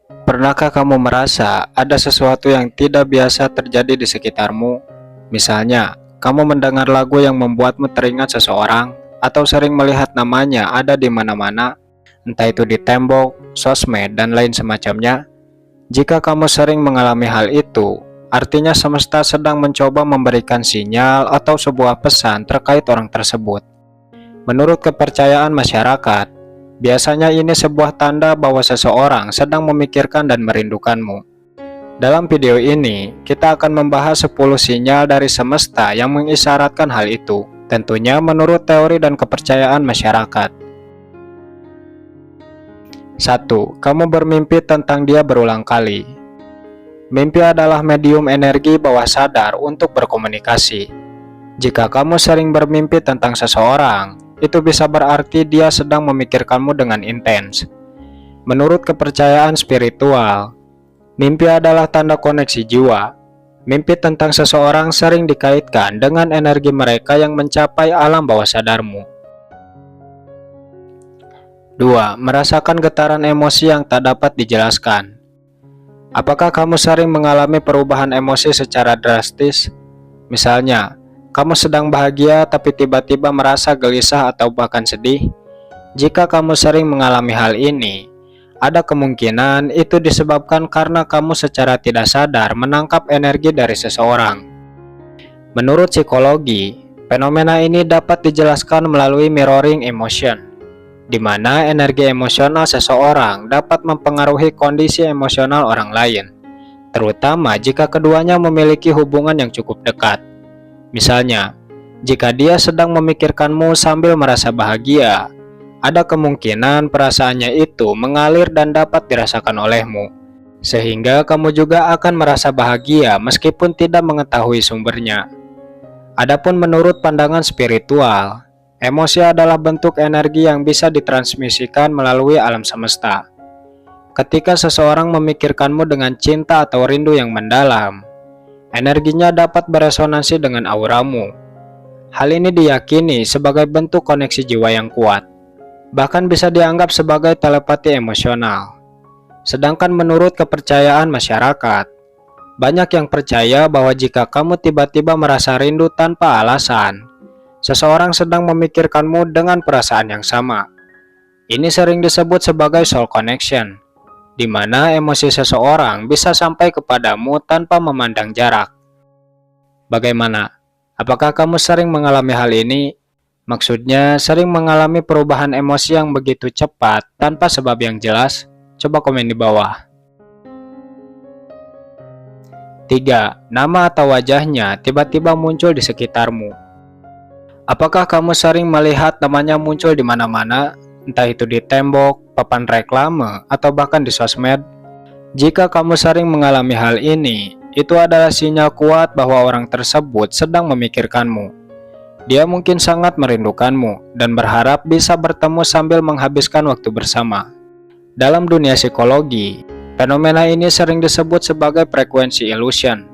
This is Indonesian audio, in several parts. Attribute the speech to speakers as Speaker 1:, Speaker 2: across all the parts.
Speaker 1: Pernahkah kamu merasa ada sesuatu yang tidak biasa terjadi di sekitarmu? Misalnya, kamu mendengar lagu yang membuatmu teringat seseorang, atau sering melihat namanya ada di mana-mana, entah itu di tembok, sosmed, dan lain semacamnya. Jika kamu sering mengalami hal itu, artinya semesta sedang mencoba memberikan sinyal atau sebuah pesan terkait orang tersebut. Menurut kepercayaan masyarakat, biasanya ini sebuah tanda bahwa seseorang sedang memikirkan dan merindukanmu. Dalam video ini, kita akan membahas 10 sinyal dari semesta yang mengisyaratkan hal itu, tentunya menurut teori dan kepercayaan masyarakat. 1. Kamu bermimpi tentang dia berulang kali. Mimpi adalah medium energi bawah sadar untuk berkomunikasi. Jika kamu sering bermimpi tentang seseorang, itu bisa berarti dia sedang memikirkanmu dengan intens. Menurut kepercayaan spiritual, mimpi adalah tanda koneksi jiwa. Mimpi tentang seseorang sering dikaitkan dengan energi mereka yang mencapai alam bawah sadarmu. 2. Merasakan getaran emosi yang tak dapat dijelaskan. Apakah kamu sering mengalami perubahan emosi secara drastis? Misalnya, kamu sedang bahagia tapi tiba-tiba merasa gelisah atau bahkan sedih. Jika kamu sering mengalami hal ini, ada kemungkinan itu disebabkan karena kamu secara tidak sadar menangkap energi dari seseorang. Menurut psikologi, fenomena ini dapat dijelaskan melalui mirroring emotion, di mana energi emosional seseorang dapat mempengaruhi kondisi emosional orang lain, terutama jika keduanya memiliki hubungan yang cukup dekat. Misalnya, jika dia sedang memikirkanmu sambil merasa bahagia, ada kemungkinan perasaannya itu mengalir dan dapat dirasakan olehmu, sehingga kamu juga akan merasa bahagia meskipun tidak mengetahui sumbernya. Adapun menurut pandangan spiritual, emosi adalah bentuk energi yang bisa ditransmisikan melalui alam semesta. Ketika seseorang memikirkanmu dengan cinta atau rindu yang mendalam, energinya dapat beresonansi dengan auramu. Hal ini diyakini sebagai bentuk koneksi jiwa yang kuat, bahkan bisa dianggap sebagai telepati emosional. Sedangkan menurut kepercayaan masyarakat, banyak yang percaya bahwa jika kamu tiba-tiba merasa rindu tanpa alasan, seseorang sedang memikirkanmu dengan perasaan yang sama. Ini sering disebut sebagai soul connection, di mana emosi seseorang bisa sampai kepadamu tanpa memandang jarak. Bagaimana? Apakah kamu sering mengalami hal ini? Maksudnya, sering mengalami perubahan emosi yang begitu cepat tanpa sebab yang jelas? Coba komen di bawah. 3. Nama atau wajahnya tiba-tiba muncul di sekitarmu. Apakah kamu sering melihat namanya muncul di mana-mana? Entah itu di tembok, papan reklame, atau bahkan di sosmed. Jika kamu sering mengalami hal ini, itu adalah sinyal kuat bahwa orang tersebut sedang memikirkanmu. Dia mungkin sangat merindukanmu dan berharap bisa bertemu sambil menghabiskan waktu bersama. Dalam dunia psikologi, fenomena ini sering disebut sebagai frekuensi illusion,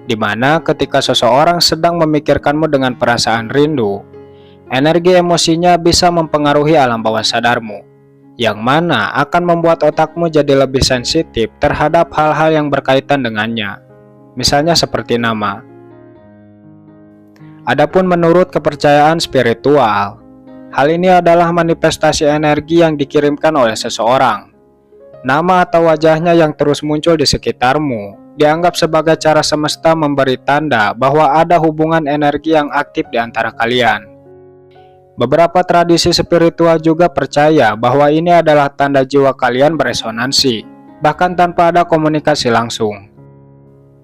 Speaker 1: di mana ketika seseorang sedang memikirkanmu dengan perasaan rindu, energi emosinya bisa mempengaruhi alam bawah sadarmu, yang mana akan membuat otakmu jadi lebih sensitif terhadap hal-hal yang berkaitan dengannya, misalnya seperti nama. Adapun menurut kepercayaan spiritual, hal ini adalah manifestasi energi yang dikirimkan oleh seseorang. Nama atau wajahnya yang terus muncul di sekitarmu dianggap sebagai cara semesta memberi tanda bahwa ada hubungan energi yang aktif di antara kalian. Beberapa tradisi spiritual juga percaya bahwa ini adalah tanda jiwa kalian beresonansi, bahkan tanpa ada komunikasi langsung.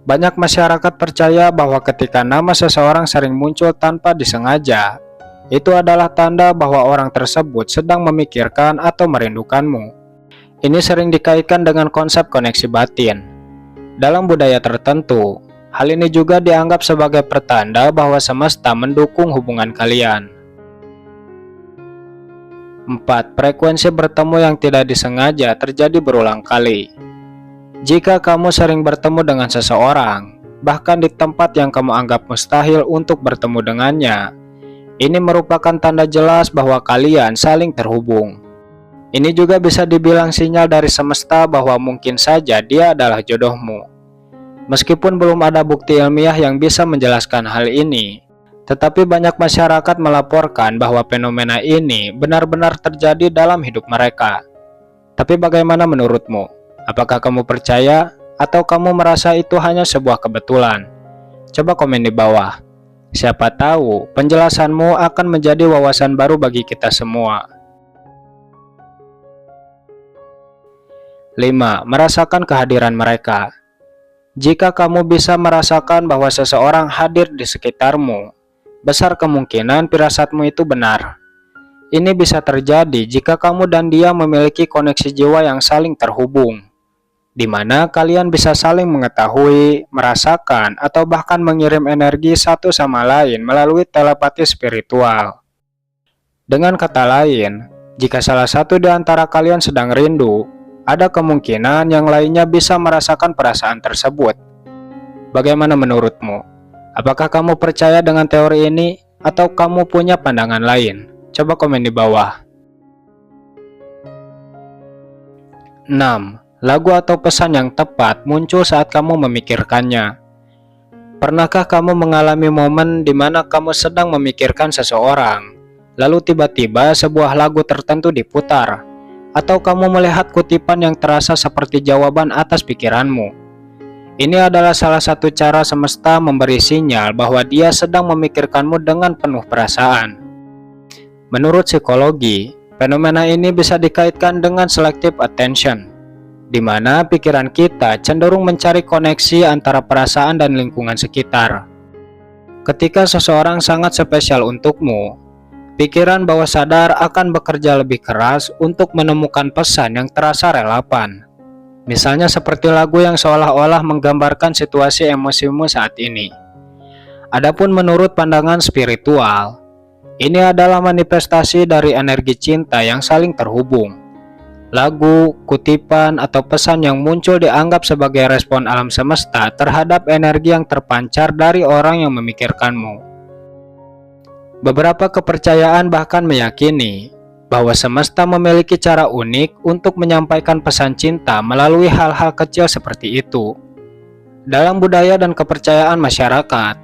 Speaker 1: Banyak masyarakat percaya bahwa ketika nama seseorang sering muncul tanpa disengaja, itu adalah tanda bahwa orang tersebut sedang memikirkan atau merindukanmu. Ini sering dikaitkan dengan konsep koneksi batin. Dalam budaya tertentu, hal ini juga dianggap sebagai pertanda bahwa semesta mendukung hubungan kalian. 4. Frekuensi bertemu yang tidak disengaja terjadi berulang kali. Jika kamu sering bertemu dengan seseorang, bahkan di tempat yang kamu anggap mustahil untuk bertemu dengannya, ini merupakan tanda jelas bahwa kalian saling terhubung. Ini juga bisa dibilang sinyal dari semesta bahwa mungkin saja dia adalah jodohmu. Meskipun belum ada bukti ilmiah yang bisa menjelaskan hal ini, tetapi banyak masyarakat melaporkan bahwa fenomena ini benar-benar terjadi dalam hidup mereka. Tapi bagaimana menurutmu? Apakah kamu percaya atau kamu merasa itu hanya sebuah kebetulan? Coba komen di bawah. Siapa tahu penjelasanmu akan menjadi wawasan baru bagi kita semua. 5. Merasakan kehadiran mereka. Jika kamu bisa merasakan bahwa seseorang hadir di sekitarmu, besar kemungkinan firasatmu itu benar. Ini bisa terjadi jika kamu dan dia memiliki koneksi jiwa yang saling terhubung, di mana kalian bisa saling mengetahui, merasakan, atau bahkan mengirim energi satu sama lain melalui telepati spiritual. Dengan kata lain, jika salah satu di antara kalian sedang rindu, ada kemungkinan yang lainnya bisa merasakan perasaan tersebut. Bagaimana menurutmu? Apakah kamu percaya dengan teori ini, atau kamu punya pandangan lain? Coba komen di bawah. 6. Lagu atau pesan yang tepat muncul saat kamu memikirkannya. Pernahkah kamu mengalami momen di mana kamu sedang memikirkan seseorang, lalu tiba-tiba sebuah lagu tertentu diputar, atau kamu melihat kutipan yang terasa seperti jawaban atas pikiranmu? Ini adalah salah satu cara semesta memberi sinyal bahwa dia sedang memikirkanmu dengan penuh perasaan. Menurut psikologi, fenomena ini bisa dikaitkan dengan selective attention, di mana pikiran kita cenderung mencari koneksi antara perasaan dan lingkungan sekitar. Ketika seseorang sangat spesial untukmu, pikiran bawah sadar akan bekerja lebih keras untuk menemukan pesan yang terasa relevan. Misalnya seperti lagu yang seolah-olah menggambarkan situasi emosimu saat ini. Adapun menurut pandangan spiritual, ini adalah manifestasi dari energi cinta yang saling terhubung. Lagu, kutipan, atau pesan yang muncul dianggap sebagai respon alam semesta terhadap energi yang terpancar dari orang yang memikirkanmu. Beberapa kepercayaan bahkan meyakini bahwa semesta memiliki cara unik untuk menyampaikan pesan cinta melalui hal-hal kecil seperti itu. Dalam budaya dan kepercayaan masyarakat,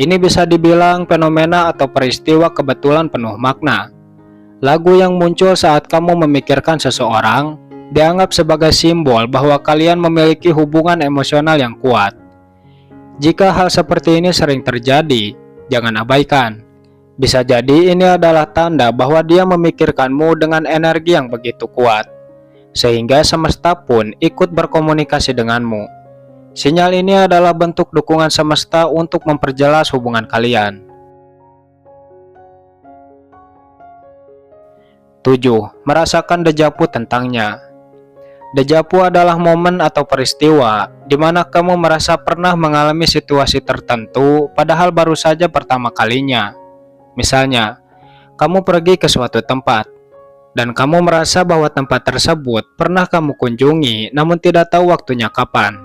Speaker 1: ini bisa dibilang fenomena atau peristiwa kebetulan penuh makna. Lagu yang muncul saat kamu memikirkan seseorang dianggap sebagai simbol bahwa kalian memiliki hubungan emosional yang kuat. Jika hal seperti ini sering terjadi, jangan abaikan. Bisa jadi ini adalah tanda bahwa dia memikirkanmu dengan energi yang begitu kuat, sehingga semesta pun ikut berkomunikasi denganmu. Sinyal ini adalah bentuk dukungan semesta untuk memperjelas hubungan kalian. 7. Merasakan dejavu tentangnya. Dejavu adalah momen atau peristiwa di mana kamu merasa pernah mengalami situasi tertentu padahal baru saja pertama kalinya. Misalnya, kamu pergi ke suatu tempat, dan kamu merasa bahwa tempat tersebut pernah kamu kunjungi namun tidak tahu waktunya kapan.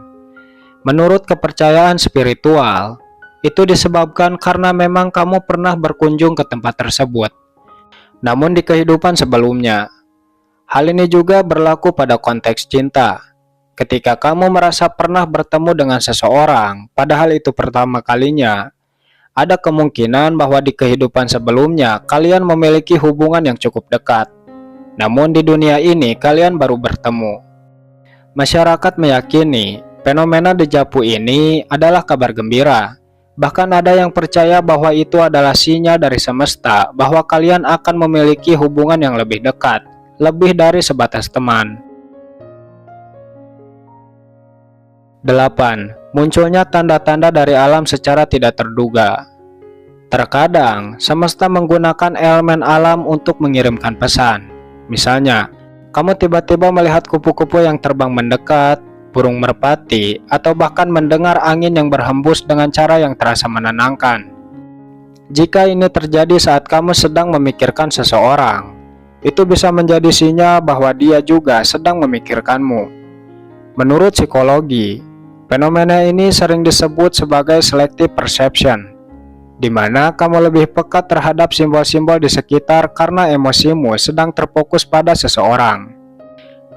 Speaker 1: Menurut kepercayaan spiritual, itu disebabkan karena memang kamu pernah berkunjung ke tempat tersebut, namun di kehidupan sebelumnya. Hal ini juga berlaku pada konteks cinta. Ketika kamu merasa pernah bertemu dengan seseorang, padahal itu pertama kalinya, ada kemungkinan bahwa di kehidupan sebelumnya kalian memiliki hubungan yang cukup dekat. Namun di dunia ini kalian baru bertemu. Masyarakat meyakini fenomena dejavu ini adalah kabar gembira. Bahkan ada yang percaya bahwa itu adalah sinyal dari semesta bahwa kalian akan memiliki hubungan yang lebih dekat, lebih dari sebatas teman. 8. Munculnya tanda-tanda dari alam secara tidak terduga. Terkadang, semesta menggunakan elemen alam untuk mengirimkan pesan. Misalnya, kamu tiba-tiba melihat kupu-kupu yang terbang mendekat, burung merpati, atau bahkan mendengar angin yang berhembus dengan cara yang terasa menenangkan. Jika ini terjadi saat kamu sedang memikirkan seseorang, itu bisa menjadi sinyal bahwa dia juga sedang memikirkanmu. Menurut psikologi, fenomena ini sering disebut sebagai selective perception, di mana kamu lebih peka terhadap simbol-simbol di sekitar karena emosimu sedang terfokus pada seseorang.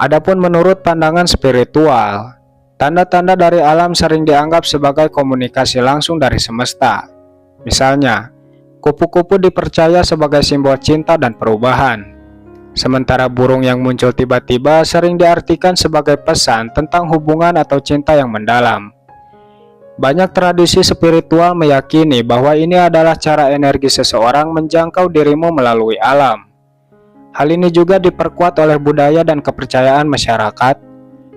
Speaker 1: Adapun menurut pandangan spiritual, tanda-tanda dari alam sering dianggap sebagai komunikasi langsung dari semesta. Misalnya, kupu-kupu dipercaya sebagai simbol cinta dan perubahan, sementara burung yang muncul tiba-tiba sering diartikan sebagai pesan tentang hubungan atau cinta yang mendalam. Banyak tradisi spiritual meyakini bahwa ini adalah cara energi seseorang menjangkau dirimu melalui alam. Hal ini juga diperkuat oleh budaya dan kepercayaan masyarakat.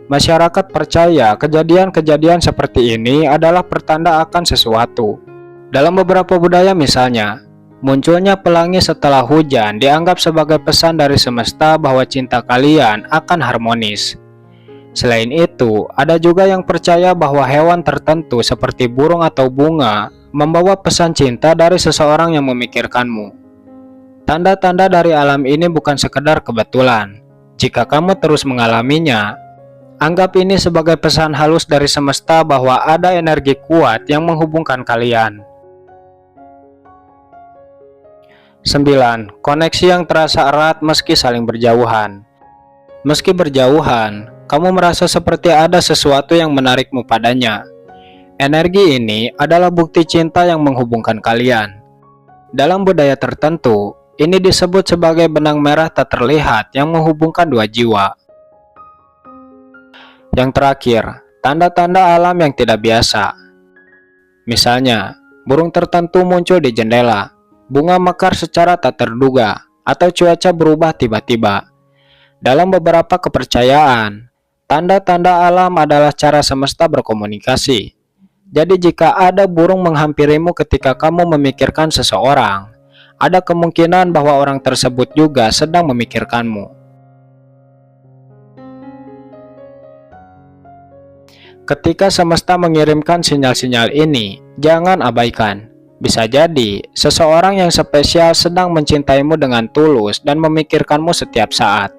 Speaker 1: Masyarakat percaya kejadian-kejadian seperti ini adalah pertanda akan sesuatu. Dalam beberapa budaya misalnya, munculnya pelangi setelah hujan dianggap sebagai pesan dari semesta bahwa cinta kalian akan harmonis. Selain itu, ada juga yang percaya bahwa hewan tertentu seperti burung atau bunga membawa pesan cinta dari seseorang yang memikirkanmu. Tanda-tanda dari alam ini bukan sekedar kebetulan. Jika kamu terus mengalaminya, anggap ini sebagai pesan halus dari semesta bahwa ada energi kuat yang menghubungkan kalian. 9. Koneksi yang terasa erat meski saling berjauhan. Meski berjauhan, kamu merasa seperti ada sesuatu yang menarikmu padanya. Energi ini adalah bukti cinta yang menghubungkan kalian. Dalam budaya tertentu, ini disebut sebagai benang merah tak terlihat yang menghubungkan dua jiwa. Yang terakhir, tanda-tanda alam yang tidak biasa. Misalnya, burung tertentu muncul di jendela, bunga mekar secara tak terduga, atau cuaca berubah tiba-tiba. Dalam beberapa kepercayaan, tanda-tanda alam adalah cara semesta berkomunikasi. Jadi jika ada burung menghampirimu ketika kamu memikirkan seseorang, ada kemungkinan bahwa orang tersebut juga sedang memikirkanmu. Ketika semesta mengirimkan sinyal-sinyal ini, jangan abaikan. Bisa jadi, seseorang yang spesial sedang mencintaimu dengan tulus dan memikirkanmu setiap saat.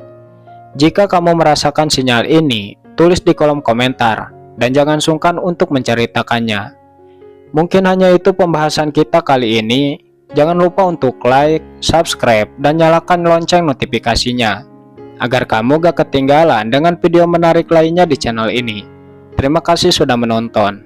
Speaker 1: Jika kamu merasakan sinyal ini, tulis di kolom komentar, dan jangan sungkan untuk menceritakannya. Mungkin hanya itu pembahasan kita kali ini. Jangan lupa untuk like, subscribe, dan nyalakan lonceng notifikasinya, agar kamu gak ketinggalan dengan video menarik lainnya di channel ini. Terima kasih sudah menonton.